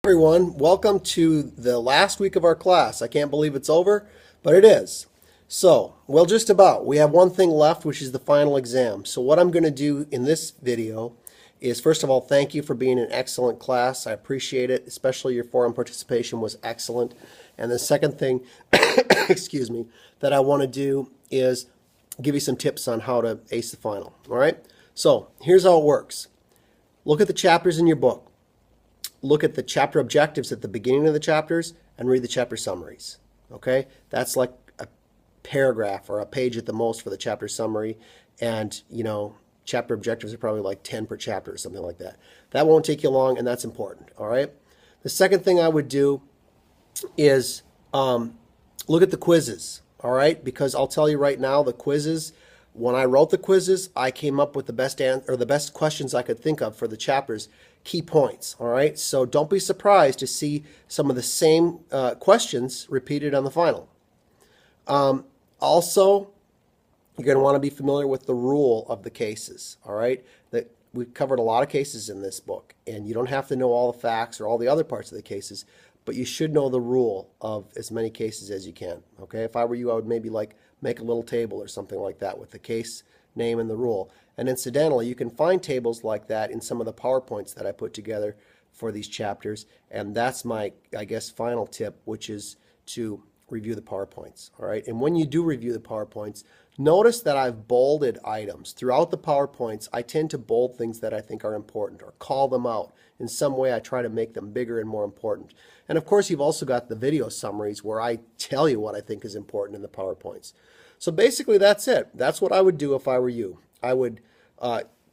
Everyone, welcome to the last week of our class. I can't believe it's over, but it is. So, well, just about. We have one thing left, which is the final exam. So what I'm going to do in this video is, first of all, thank you for being an excellent class. I appreciate it, especially your forum participation was excellent. And the second thing, excuse me, that I want to do is give you some tips on how to ace the final. All right? So, here's how it works. Look at the chapters in your book. Look at the chapter objectives at the beginning of the chapters and read the chapter summaries. Okay? That's like a paragraph or a page at the most for the chapter summary. And, chapter objectives are probably like 10 per chapter or something like that. That won't take you long, and that's important. All right? The second thing I would do is look at the quizzes. All right? Because I'll tell you right now, the quizzes, when I wrote the quizzes, I came up with the best questions I could think of for the chapters, key points. All right, so don't be surprised to see some of the same questions repeated on the final. Also, you're going to want to be familiar with the rule of the cases. All right, that we've covered a lot of cases in this book, and you don't have to know all the facts or all the other parts of the cases, but you should know the rule of as many cases as you can. Okay, if I were you, I would maybe make a little table or something like that with the case name and the rule. And incidentally, you can find tables like that in some of the PowerPoints that I put together for these chapters. And that's my, final tip, which is to review the PowerPoints. All right. And when you do review the PowerPoints, notice that I've bolded items. Throughout the PowerPoints, I tend to bold things that I think are important or call them out. In some way, I try to make them bigger and more important. And of course, you've also got the video summaries where I tell you what I think is important in the PowerPoints. So basically, that's it. That's what I would do if I were you. I would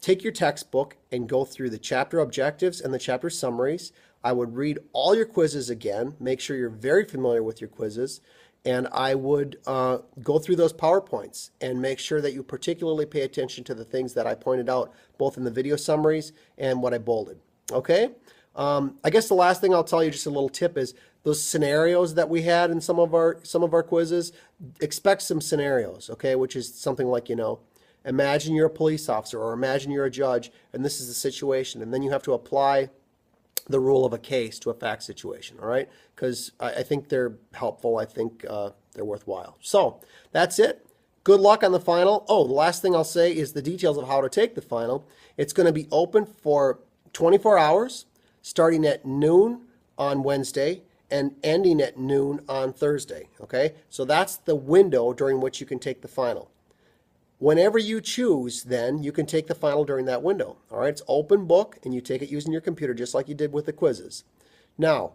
take your textbook and go through the chapter objectives and the chapter summaries. I would read all your quizzes again, make sure you're very familiar with your quizzes, and I would go through those PowerPoints and make sure that you particularly pay attention to the things that I pointed out, both in the video summaries and what I bolded. Okay? I guess the last thing I'll tell you, just a little tip, is those scenarios that we had in some of our quizzes. Expect some scenarios, okay? Which is something like, imagine you're a police officer or imagine you're a judge and this is the situation, and then you have to apply the rule of a case to a fact situation, all right? Because I think they're helpful. I think they're worthwhile. So that's it. Good luck on the final. Oh, the last thing I'll say is the details of how to take the final. It's going to be open for 24 hours, starting at noon on Wednesday and ending at noon on Thursday, okay? So that's the window during which you can take the final. Whenever you choose, then, you can take the final during that window, all right? It's open book, and you take it using your computer just like you did with the quizzes. Now,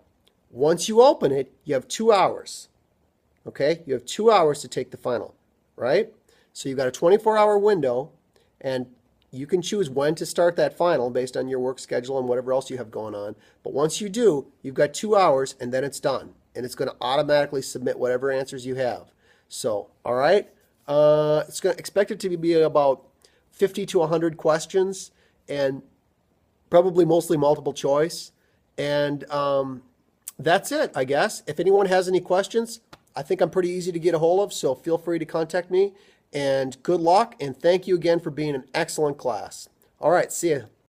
once you open it, you have 2 hours, okay? You have 2 hours to take the final, right? So you've got a 24-hour window, and you can choose when to start that final based on your work schedule and whatever else you have going on. But once you do, you've got 2 hours, and then it's done. And it's going to automatically submit whatever answers you have. So, all right? It's expected to be about 50 to 100 questions, and probably mostly multiple choice. And that's it, I guess. If anyone has any questions, I think I'm pretty easy to get a hold of, so feel free to contact me. And good luck, and thank you again for being an excellent class. All right, see ya.